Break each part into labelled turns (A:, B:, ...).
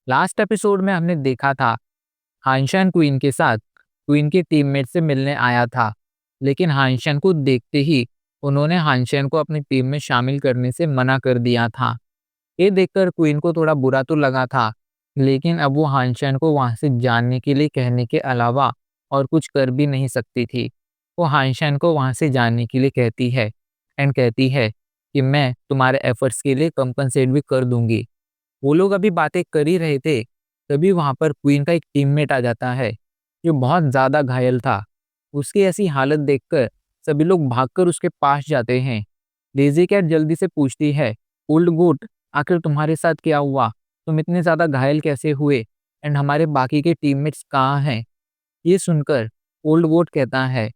A: Last episode में हमने देखा था हाइंशन क्वीन के साथ क्वीन के टीममेट से मिलने आया था, लेकिन हाइंशन को देखते ही उन्होंने हाइंशन को अपनी टीम में शामिल करने से मना कर दिया था। ये देखकर क्वीन को थोड़ा बुरा तो लगा था, लेकिन अब वो हाइंशन को वहां से जाने के लिए कहने के अलावा और कुछ कर भी नहीं सकती थी। वो हाइंशन को वहां से जाने के लिए कहती है एंड कहती है कि मैं तुम्हारे एफर्ट्स के लिए कंपनसेट भी कर दूंगी। वो लोग अभी बातें कर ही रहे थे, तभी वहां पर क्वीन का एक टीममेट आ जाता है जो बहुत ज्यादा घायल था। उसकी ऐसी हालत देखकर सभी लोग भागकर उसके पास जाते हैं। डेज़ी कैट जल्दी से पूछती है, ओल्ड गोट, आखिर तुम्हारे साथ क्या हुआ? तुम इतने ज्यादा घायल कैसे हुए? एंड हमारे बाकी के टीममेट्स कहाँ हैं? ये सुनकर ओल्ड गोट कहता है,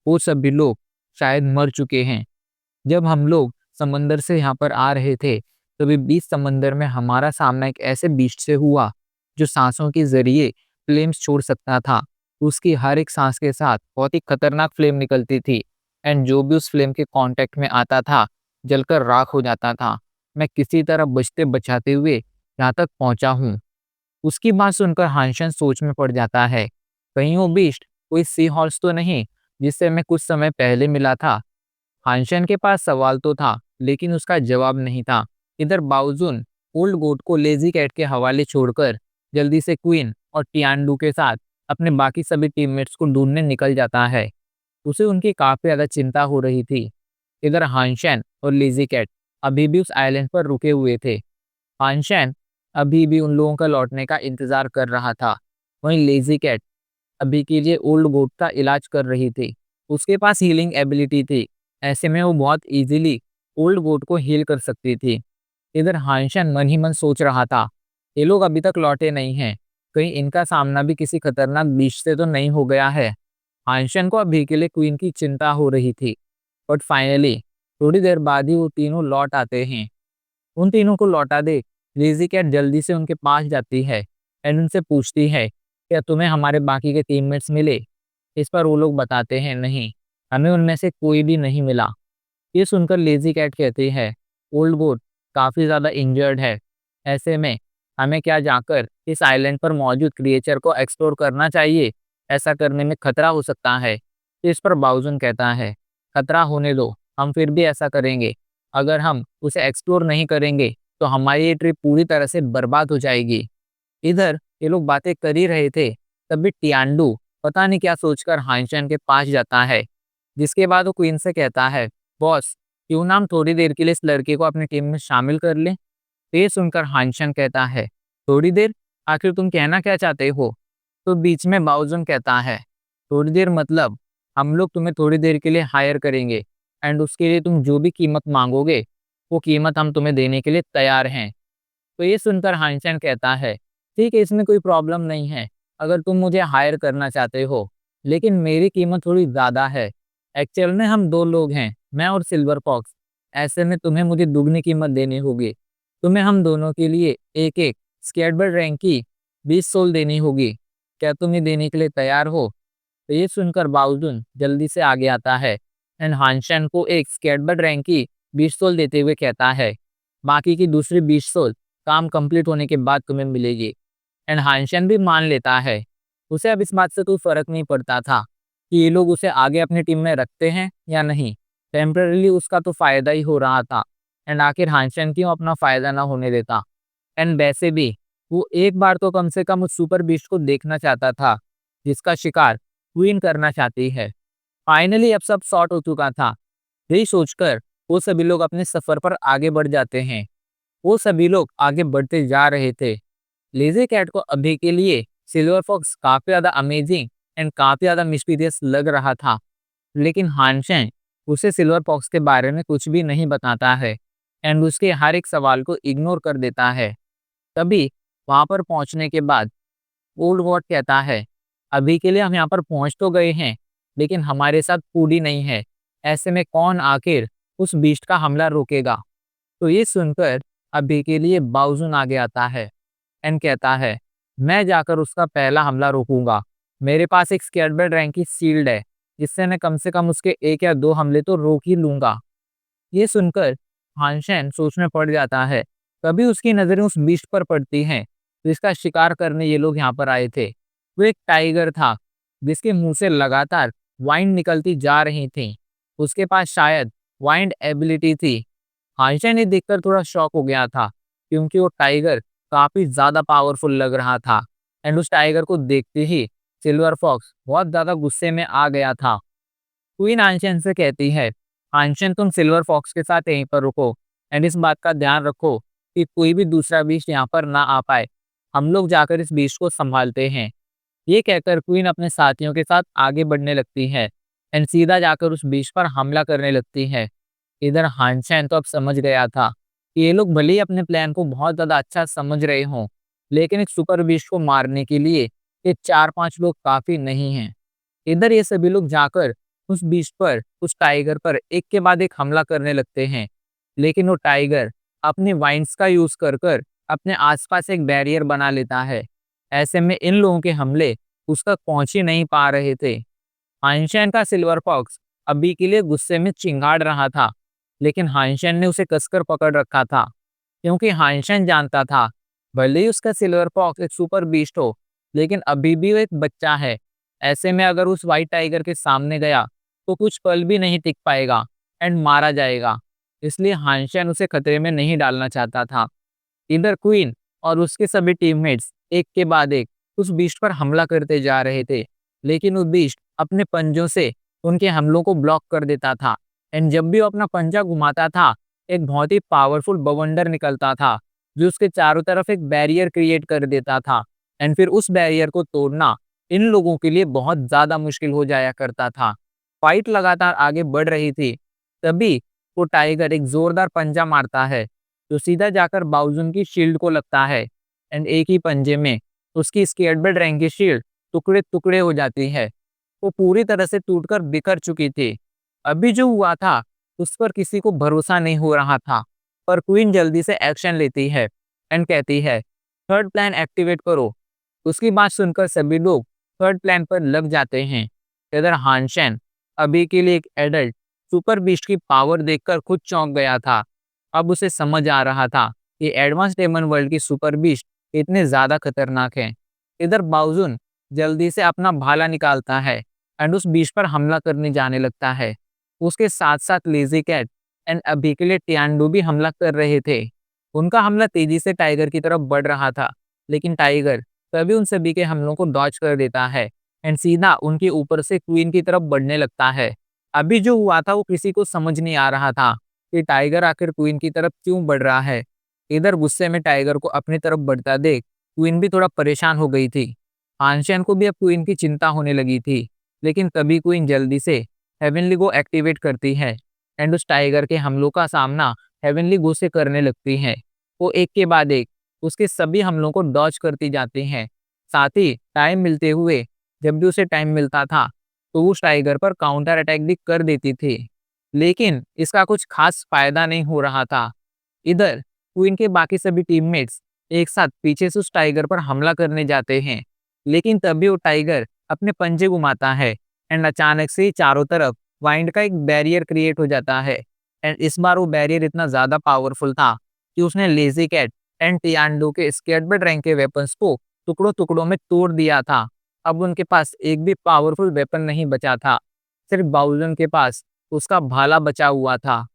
A: वो सभी लोग शायद मर चुके हैं। जब हम लोग समंदर से यहाँ पर आ रहे थे, तभी बीच समंदर में हमारा सामना एक ऐसे बीस्ट से हुआ जो सांसों के जरिए फ्लेम्स छोड़ सकता था। उसकी हर एक सांस के साथ बहुत ही खतरनाक फ्लेम निकलती थी एंड जो भी उस फ्लेम के कांटेक्ट में आता था जलकर राख हो जाता था। मैं किसी तरह बचते बचाते हुए यहाँ तक पहुंचा हूँ। उसकी बात सुनकर हांशन सोच में पड़ जाता है, कहीं वो बीस्ट कोई सी हॉर्स तो नहीं जिससे मैं कुछ समय पहले मिला था। हांशन के पास सवाल तो था, लेकिन उसका जवाब नहीं था। इधर बाउजुन ओल्ड गोट को लेजी कैट के हवाले छोड़कर जल्दी से क्वीन और टियानडू के साथ अपने बाकी सभी टीममेट्स को ढूंढने निकल जाता है। उसे उनकी काफी ज्यादा चिंता हो रही थी। इधर हांशन और लेजी कैट अभी भी उस आइलैंड पर रुके हुए थे। हांशन अभी भी उन लोगों का लौटने का इंतजार कर रहा था। वहीं लेजी कैट अभी के लिए ओल्ड गोट का इलाज कर रही थी। उसके पास हीलिंग एबिलिटी थी, ऐसे में वो बहुत इजीली ओल्ड गोट को हील कर सकती थी। इधर हांशन मन ही मन सोच रहा था, ये लोग अभी तक लौटे नहीं हैं, कहीं इनका सामना भी किसी खतरनाक बीच से तो नहीं हो गया है। हांशन को अभी के लिए क्वीन की चिंता हो रही थी। बट फाइनली थोड़ी देर बाद ही वो तीनों लौट आते हैं। उन तीनों को लौटा दे लेज़ी कैट जल्दी से उनके पास जाती है एंड उनसे पूछती है, क्या तुम्हें हमारे बाकी के टीममेट्स मिले? इस पर वो लोग बताते हैं, नहीं, हमें उनमें से कोई भी नहीं मिला। ये सुनकर लेज़ी कैट कहती है, ओल्ड गोट काफ़ी ज़्यादा इंजर्ड है, ऐसे में हमें क्या जाकर इस आइलैंड पर मौजूद क्रिएचर को एक्सप्लोर करना चाहिए? ऐसा करने में खतरा हो सकता है। इस पर बाउजन कहता है, खतरा होने दो, हम फिर भी ऐसा करेंगे। अगर हम उसे एक्सप्लोर नहीं करेंगे तो हमारी ये ट्रिप पूरी तरह से बर्बाद हो जाएगी। इधर ये लोग बातें कर ही रहे थे, तभी टियान्डू पता नहीं क्या सोचकर हाइंशन के पास जाता है। जिसके बाद वो क्वीन से कहता है, बॉस, क्यों ना हम थोड़ी देर के लिए इस लड़के को अपनी टीम में शामिल कर लें? तो ये सुनकर हाइंशन कहता है, थोड़ी देर? आखिर तुम कहना क्या चाहते हो? तो बीच में बाउजन कहता है, थोड़ी देर मतलब हम लोग तुम्हें थोड़ी देर के लिए हायर करेंगे एंड उसके लिए तुम जो भी कीमत मांगोगे वो कीमत हम तुम्हें देने के लिए तैयार हैं। तो ये सुनकर हाइंशन कहता है, ठीक है, इसमें कोई प्रॉब्लम नहीं है अगर तुम मुझे हायर करना चाहते हो, लेकिन मेरी कीमत थोड़ी ज़्यादा है। एक्चुअल में हम दो लोग हैं, मैं और सिल्वर फॉक्स, ऐसे में तुम्हें मुझे दुगनी कीमत देनी होगी। तुम्हें हम दोनों के लिए एक एक स्केटबर्ड रैंक की 20 सोल देनी होगी। क्या तुम ये देने के लिए तैयार हो? तो ये सुनकर बाउजुन जल्दी से आगे आता है एंड हांशन को एक स्केटबर्ड रैंक की 20 सोल देते हुए कहता है, बाकी की दूसरी 20 सोल काम कंप्लीट होने के बाद तुम्हें मिलेगी। एंड हांशन भी मान लेता है। उसे अब इस बात से कोई फर्क नहीं पड़ता था कि ये लोग उसे आगे अपनी टीम में रखते हैं या नहीं। टेम्पररीली उसका तो फायदा ही हो रहा था एंड आखिर हांशन क्यों अपना फायदा ना होने देता। एंड वैसे भी वो एक बार तो कम से कम उस सुपर बीस्ट को देखना चाहता था जिसका शिकार क्वीन करना चाहती है। फाइनली अब सब सॉर्ट हो चुका था। यही सोचकर वो सभी लोग अपने सफर पर आगे बढ़ जाते हैं। वो सभी लोग आगे बढ़ते जा रहे थे। लेज़ी कैट को अभी के लिए सिल्वर फॉक्स काफी ज्यादा अमेजिंग एंड काफी ज्यादा मिस्टीरियस लग रहा था, लेकिन हानशेन उसे सिल्वर फॉक्स के बारे में कुछ भी नहीं बताता है एंड उसके हर एक सवाल को इग्नोर कर देता है। तभी वहां पर पहुंचने के बाद ओल्ड वॉट कहता है, अभी के लिए हम यहाँ पर पहुंच तो गए हैं, लेकिन हमारे साथ फूड ही नहीं है। ऐसे में कौन आखिर उस बीस्ट का हमला रोकेगा? तो ये सुनकर अभी के लिए बाउजुन आगे आता है एंड कहता है, मैं जाकर उसका पहला हमला रोकूंगा। मेरे पास एक स्केटबर्ड रैंक की शील्ड है, जिससे मैं कम से कम उसके एक या दो हमले तो रोक ही लूंगा। ये सुनकर हानशेन सोच में पड़ जाता है। तभी उसकी नजरें उस बीस्ट पर पड़ती हैं जिसका शिकार करने ये लोग यहाँ पर आए थे। वो एक टाइगर था जिसके मुंह से लगातार वाइंड निकलती जा रही थी। उसके पास शायद वाइंड एबिलिटी थी। हाइंशन ये देखकर थोड़ा शॉक हो गया था क्योंकि वो टाइगर काफी ज्यादा पावरफुल लग रहा था। एंड उस टाइगर को देखते ही सिल्वर फॉक्स बहुत ज्यादा गुस्से में आ गया था। क्वीन आंशन से कहती है, आंशन तुम सिल्वर फॉक्स के साथ यहीं पर रुको एंड इस बात का ध्यान रखो कि कोई भी दूसरा बीस्ट यहाँ पर ना आ पाए। हम लोग जाकर इस बीस्ट को संभालते हैं। ये कहकर क्वीन अपने साथियों के साथ आगे बढ़ने लगती है एंड सीधा जाकर उस बीस्ट पर हमला करने लगती है। इधर हानशैन तो अब समझ गया था कि ये लोग भले ही अपने प्लान को बहुत ज्यादा अच्छा समझ रहे हों, लेकिन एक सुपर बीस्ट को मारने के लिए ये 4-5 लोग काफी नहीं हैं। इधर ये सभी लोग जाकर उस बीस्ट पर, उस टाइगर पर एक के बाद एक हमला करने लगते हैं, लेकिन वो टाइगर अपने वाइंड्स का यूज कर कर अपने आसपास एक बैरियर बना लेता है। ऐसे में इन लोगों के हमले उस तक पहुंच ही नहीं पा रहे थे। हाइंशन का सिल्वर फॉक्स अभी के लिए गुस्से में चिंगाड़ रहा था, लेकिन हाइंशन ने उसे कसकर पकड़ रखा था क्योंकि हाइंशन जानता था भले ही उसका सिल्वर फॉक्स एक सुपर बीस्ट हो, लेकिन अभी भी वो एक बच्चा है। ऐसे में अगर उस व्हाइट टाइगर के सामने गया तो कुछ पल भी नहीं टिक पाएगा एंड मारा जाएगा। इसलिए हाइंशन उसे खतरे में नहीं डालना चाहता था। इधर क्वीन और उसके सभी टीममेट्स एक के बाद एक उस बीस्ट पर हमला करते जा रहे थे, लेकिन वो बीस्ट अपने पंजों से उनके हमलों को ब्लॉक कर देता था। एंड जब भी वो अपना पंजा घुमाता था, एक बहुत ही पावरफुल बवंडर निकलता था जो उसके चारों तरफ एक बैरियर क्रिएट कर देता था। एंड फिर उस बैरियर को तोड़ना इन लोगों के लिए बहुत ज्यादा मुश्किल हो जाया करता था। फाइट लगातार आगे बढ़ रही थी, तभी वो टाइगर एक जोरदार पंजा मारता है जो सीधा जाकर बाउजून की शील्ड को लगता है। एंड एक ही पंजे में उसकी स्केटबर्ड रैंक की शील्ड टुकड़े टुकड़े हो जाती है। वो पूरी तरह से टूटकर बिखर चुकी थी। अभी जो हुआ था उस पर किसी को भरोसा नहीं हो रहा था, पर क्वीन जल्दी से एक्शन लेती है एंड कहती है, थर्ड प्लान एक्टिवेट करो। उसकी बात सुनकर सभी लोग थर्ड प्लान पर लग जाते हैं। इधर हानशेन अभी के लिए एक एडल्ट सुपर बीस्ट की पावर देखकर खुद चौंक गया था। अब उसे समझ आ रहा था कि एडवांस डेमन वर्ल्ड की सुपर बीस्ट इतने ज्यादा खतरनाक है। इधर बाउजून जल्दी से अपना भाला निकालता है एंड उस बीस्ट पर हमला करने जाने लगता है। उसके साथ साथ लेजी कैट एंड अभी के लिए टियान्डू भी हमला कर रहे थे। उनका हमला तेजी से टाइगर की तरफ बढ़ रहा था, लेकिन टाइगर तभी उन सभी के हमलों को डॉज कर देता है एंड सीधा उनके ऊपर से क्वीन की तरफ बढ़ने लगता है। अभी जो हुआ था वो किसी को समझ नहीं आ रहा था कि टाइगर आखिर क्वीन की तरफ क्यों बढ़ रहा है। इधर गुस्से में टाइगर को अपनी तरफ बढ़ता देख क्वीन भी थोड़ा परेशान हो गई थी। आंशियन को भी अब क्वीन की चिंता होने लगी थी, लेकिन तभी क्वीन जल्दी से हेवनली गो एक्टिवेट करती है एंड उस टाइगर के हमलों का सामना हेवनली गो से करने लगती है। वो एक के बाद एक उसके सभी हमलों को डॉज करती जाती हैं। साथ ही टाइम मिलते हुए जब भी उसे टाइम मिलता था तो वो उस टाइगर पर काउंटर अटैक भी कर देती थी, लेकिन इसका कुछ खास फायदा नहीं हो रहा था। इधर क्वीन के बाकी सभी टीममेट्स एक साथ पीछे से उस टाइगर पर हमला करने जाते हैं, लेकिन तभी वो टाइगर अपने पंजे घुमाता है एंड अचानक से ही चारों तरफ वाइंड का एक बैरियर क्रिएट हो जाता है। एंड इस बार वो बैरियर इतना ज्यादा पावरफुल था कि उसने लेजी कैट एंड टियान्डू के स्केटबर्ड रैंक के वेपन्स को टुकड़ों टुकड़ों में तोड़ दिया था। अब उनके पास एक भी पावरफुल वेपन नहीं बचा था, सिर्फ बाउलन के पास उसका भाला बचा हुआ था।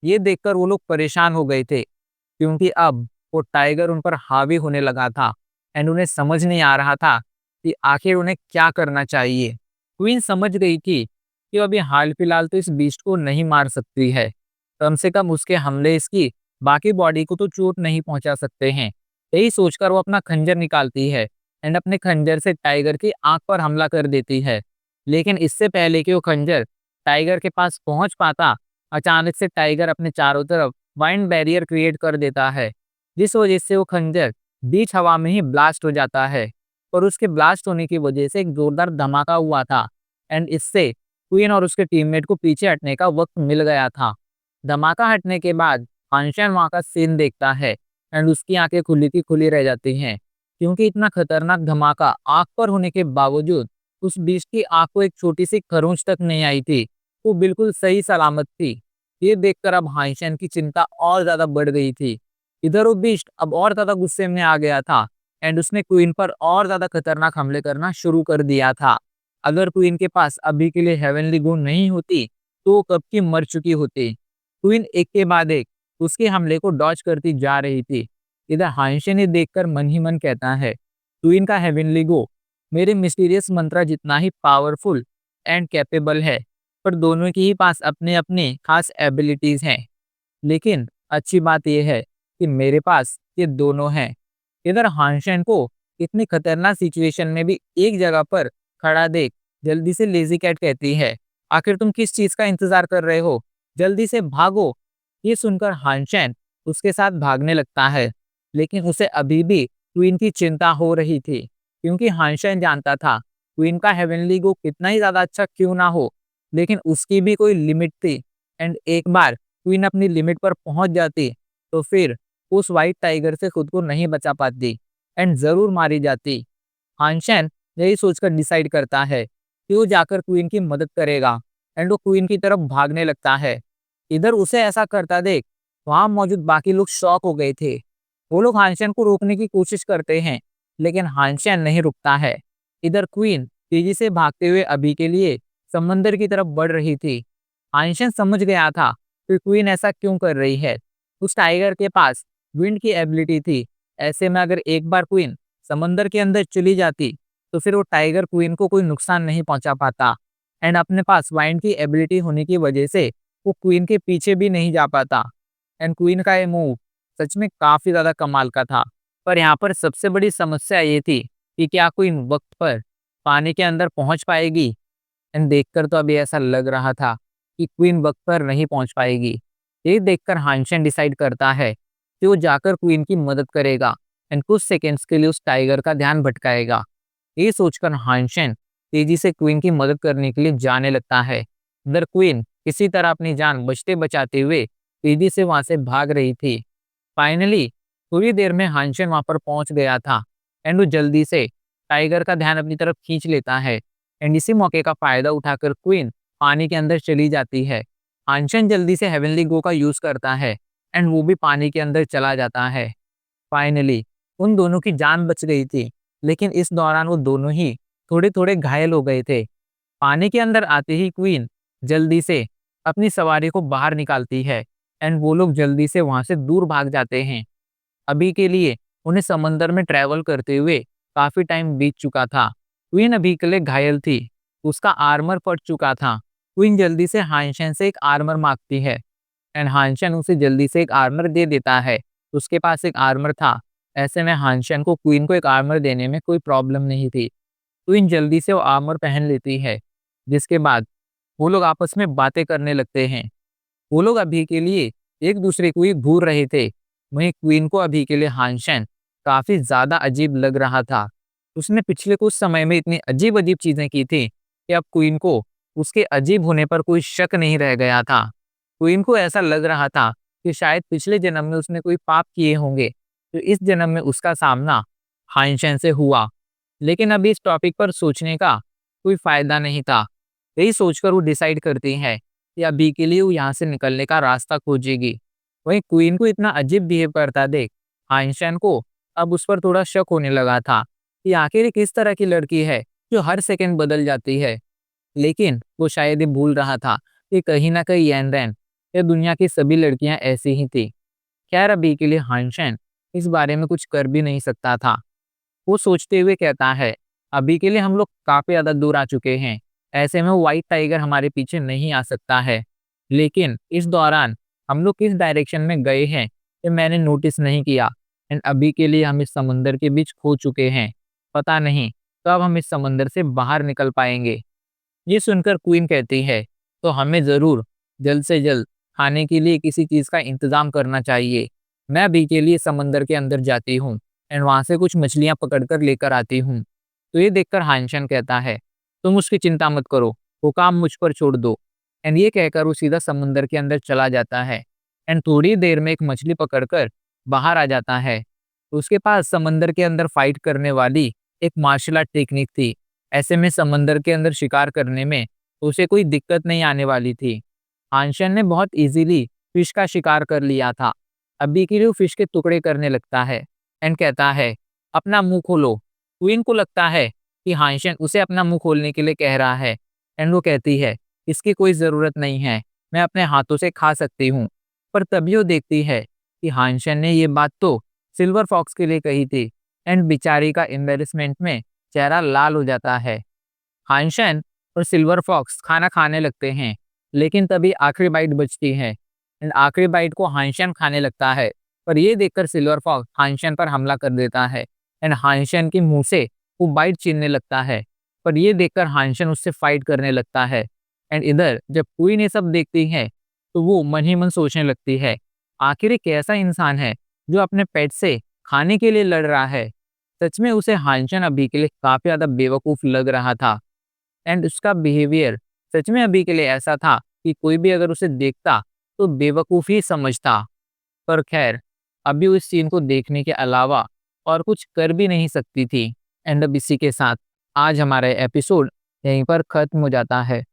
A: ये देखकर वो लोग परेशान हो गए थे क्योंकि अब वो टाइगर उन पर हावी होने लगा था एंड उन्हें समझ नहीं आ रहा था कि आखिर उन्हें क्या करना चाहिए। क्वीन समझ गई थी कि अभी हाल फिलहाल तो इस बीस्ट को नहीं मार सकती है, कम से कम उसके हमले इसकी बाकी बॉडी को तो चोट नहीं पहुंचा सकते हैं। यही सोचकर वो अपना खंजर निकालती है एंड अपने खंजर से टाइगर की आंख पर हमला कर देती है। लेकिन इससे पहले कि वो खंजर टाइगर के पास पहुंच पाता, अचानक से टाइगर अपने चारों तरफ वाइंड बैरियर क्रिएट कर देता है, जिस वजह से वो खंजर बीच हवा में ही ब्लास्ट हो जाता है। और उसके ब्लास्ट होने की वजह से एक जोरदार धमाका हुआ था एंड इससे क्वीन और उसके टीममेट को पीछे हटने का वक्त मिल गया था। धमाका हटने के बाद हांशन वहां का सीन देखता है एंड उसकी आंखें खुली की खुली रह जाती हैं, क्योंकि इतना खतरनाक धमाका आंख पर होने के बावजूद उस बीस्ट की आंख को एक छोटी सी खरोंच तक नहीं आई थी। वो बिल्कुल सही सलामत थी। ये देखकर अब हाइशन की चिंता और ज्यादा बढ़ गई थी। इधर वो बीस्ट अब और ज्यादा गुस्से में आ गया था एंड उसने क्वीन पर और ज्यादा खतरनाक हमले करना शुरू कर दिया था। अगर क्वीन के पास अभी के लिए हेवनली गुण नहीं होती तो वो कब की मर चुकी होती। क्वीन एक के बाद एक उसके हमले को डॉज करती जा रही थी। इधर हाइंशन ने देखकर मन ही मन कहता है, क्वीन का हेवनली गो मेरे मिस्टीरियस मंत्रा जितना ही पावरफुल एंड कैपेबल है, पर दोनों के ही पास अपने अपने खास एबिलिटीज हैं। लेकिन अच्छी बात यह है कि मेरे पास ये दोनों हैं। इधर हानशेन को इतनी खतरनाक सिचुएशन में भी एक जगह पर खड़ा देख जल्दी से लेजी कैट कहती है, आखिर तुम किस चीज का इंतजार कर रहे हो, जल्दी से भागो। ये सुनकर हानशेन उसके साथ भागने लगता है, लेकिन उसे अभी भी क्वीन की चिंता हो रही थी, क्योंकि हानशेन जानता था क्वीन का हेवनली गो कितना ही ज्यादा अच्छा क्यों ना हो, लेकिन उसकी भी कोई लिमिट थी। एंड एक बार क्वीन अपनी लिमिट पर पहुंच जाती तो फिर उस व्हाइट टाइगर से खुद को नहीं बचा पाती एंड जरूर मारी जाती। हानशेन यही सोचकर डिसाइड करता है कि वो जाकर क्वीन की मदद करेगा एंड वो क्वीन की तरफ भागने लगता है। इधर उसे ऐसा करता देख वहां मौजूद बाकी लोग शॉक हो गए थे। वो लोग हानशेन को रोकने की कोशिश करते हैं, लेकिन हानशेन नहीं रुकता है। इधर क्वीन तेजी से भागते हुए अभी के लिए समंदर की तरफ बढ़ रही थी। हानशेन समझ गया था कि क्वीन ऐसा क्यों कर रही है। उस टाइगर के पास विंड की एबिलिटी थी। ऐसे में अगर एक बार क्वीन समंदर के अंदर चली जाती तो फिर वो टाइगर क्वीन को कोई नुकसान नहीं पहुंचा पाता एंड अपने पास वाइंड की एबिलिटी होने की वजह से वो क्वीन के पीछे भी नहीं जा पाता। एंड क्वीन का ये मूव सच में काफी ज्यादा कमाल का था। पर यहाँ पर सबसे बड़ी समस्या ये थी कि क्या क्वीन वक्त पर पानी के अंदर पहुंच पाएगी। एंड देखकर तो अभी ऐसा लग रहा था कि क्वीन वक्त पर नहीं पहुंच पाएगी। ये देखकर हानशेन डिसाइड करता है कि वो जाकर क्वीन की मदद करेगा एंड कुछ सेकेंड्स के लिए उस टाइगर का ध्यान भटकाएगा। ये सोचकर हानशेन तेजी से क्वीन की मदद करने के लिए जाने लगता है। इधर क्वीन किसी तरह अपनी जान बचते बचाते हुए तेजी से वहां से भाग रही थी। फाइनली थोड़ी देर में हानशेन वहां पर पहुंच गया था एंड वो जल्दी से टाइगर का ध्यान अपनी तरफ खींच लेता है। एंड इसी मौके का फायदा उठाकर क्वीन पानी के अंदर चली जाती है। हानशेन जल्दी से हेवनली गो का यूज करता है एंड वो भी पानी के अंदर चला जाता है। फाइनली उन दोनों की जान बच गई थी, लेकिन इस दौरान वो दोनों ही थोड़े थोड़े घायल हो गए थे। पानी के अंदर आते ही क्वीन जल्दी से अपनी सवारी को बाहर निकालती है एंड वो लोग जल्दी से वहां से दूर भाग जाते हैं। अभी के लिए उन्हें समंदर में ट्रैवल करते हुए काफी टाइम बीत चुका था। क्वीन अभी के लिए घायल थी, उसका आर्मर फट चुका था। क्वीन जल्दी से हानशेन से एक आर्मर मांगती है एंड हानशेन उसे जल्दी से एक आर्मर दे देता है। उसके पास एक आर्मर था। ऐसे में हानशेन को क्वीन को एक आर्मर देने में कोई प्रॉब्लम नहीं थी। क्वीन जल्दी से वो आर्मर पहन लेती है, जिसके बाद वो लोग आपस में बातें करने लगते हैं। वो लोग अभी के लिए एक दूसरे को ही घूर रहे थे। वहीं क्वीन को अभी के लिए हानशेन काफी ज्यादा अजीब लग रहा था। उसने पिछले कुछ समय में इतनी अजीब अजीब चीजें की थी कि अब क्वीन को उसके अजीब होने पर कोई शक नहीं रह गया था। क्वीन को ऐसा लग रहा था कि शायद पिछले जन्म में उसने कोई पाप किए होंगे, तो इस जन्म में उसका सामना हानशेन से हुआ। लेकिन अभी इस टॉपिक पर सोचने का कोई फायदा नहीं था। यही सोचकर वो डिसाइड करती है कि अभी के लिए वो यहाँ से निकलने का रास्ता खोजेगी। वहीं क्वीन को इतना अजीब बिहेव करता देख आइंस्टाइन को अब उस पर थोड़ा शक होने लगा था कि आखिर ये किस तरह की लड़की है जो हर सेकंड बदल जाती है। लेकिन वो शायद ये भूल रहा था कि कहीं ना कहीं यैनरेन ये दुनिया की सभी लड़कियां ऐसी ही थी। खैर अभी के लिए हानशेन इस बारे में कुछ कर भी नहीं सकता था। वो सोचते हुए कहता है, अभी के लिए हम लोग काफी ज्यादा दूर आ चुके हैं, ऐसे में व्हाइट टाइगर हमारे पीछे नहीं आ सकता है। लेकिन इस दौरान हम लोग किस डायरेक्शन में गए हैं ये मैंने नोटिस नहीं किया एंड अभी के लिए हम इस समुंदर के बीच खो चुके हैं। पता नहीं कब हम इस समुंदर से बाहर निकल पाएंगे। ये सुनकर क्वीन कहती है, तो हमें जरूर जल्द से जल्द खाने के लिए किसी चीज का इंतजाम करना चाहिए। मैं अभी के लिए समंदर के अंदर जाती हूँ एंड वहां से कुछ मछलियां पकड़कर लेकर आती हूँ। तो ये देखकर हानशन कहता है, तुम उसकी चिंता मत करो, वो काम मुझ पर छोड़ दो। एंड ये कहकर वो सीधा समंदर के अंदर चला जाता है एंड थोड़ी देर में एक मछली पकड़कर बाहर आ जाता है। उसके पास समंदर के अंदर फाइट करने वाली एक मार्शल आर्ट टेक्निक थी। ऐसे में समंदर के अंदर शिकार करने में उसे कोई दिक्कत नहीं आने वाली थी। हानशन ने बहुत इजीली फिश का शिकार कर लिया था। अभी के लिए वो फिश के टुकड़े करने लगता है एंड कहता है, अपना मुंह खोलो। क्वीन को लगता है कि हानशन उसे अपना मुंह खोलने के लिए कह रहा है एंड वो कहती है इसकी कोई ज़रूरत नहीं है, मैं अपने हाथों से खा सकती हूँ। पर तभी वो देखती है कि हानशन ने ये बात तो सिल्वर फॉक्स के लिए कही थी एंड बेचारी का एम्बेरसमेंट में चेहरा लाल हो जाता है। हानशन और सिल्वर फॉक्स खाना खाने लगते हैं, लेकिन तभी आखिरी बाइट बचती है एंड आखिरी बाइट को हानशन खाने लगता है। पर ये देखकर सिल्वर फॉक्स हानशन पर हमला कर देता है एंड हानशन के मुंह से वो बाइट छीनने लगता है। पर ये देखकर हानशन उससे फाइट करने लगता है एंड इधर जब क्वीन ये सब देखती है तो वो मन ही मन सोचने लगती है आखिर एक ऐसा इंसान है जो अपने पेट से खाने के लिए लड़ रहा है। सच में उसे हानशन अभी के लिए काफी ज्यादा बेवकूफ लग रहा था एंड उसका बिहेवियर सच में अभी के लिए ऐसा था कि कोई भी अगर उसे देखता तो बेवकूफ़ ही समझता। पर खैर, अभी उस सीन को देखने के अलावा और कुछ कर भी नहीं सकती थी एंड अब इसी के साथ आज हमारा एपिसोड यहीं पर ख़त्म हो जाता है।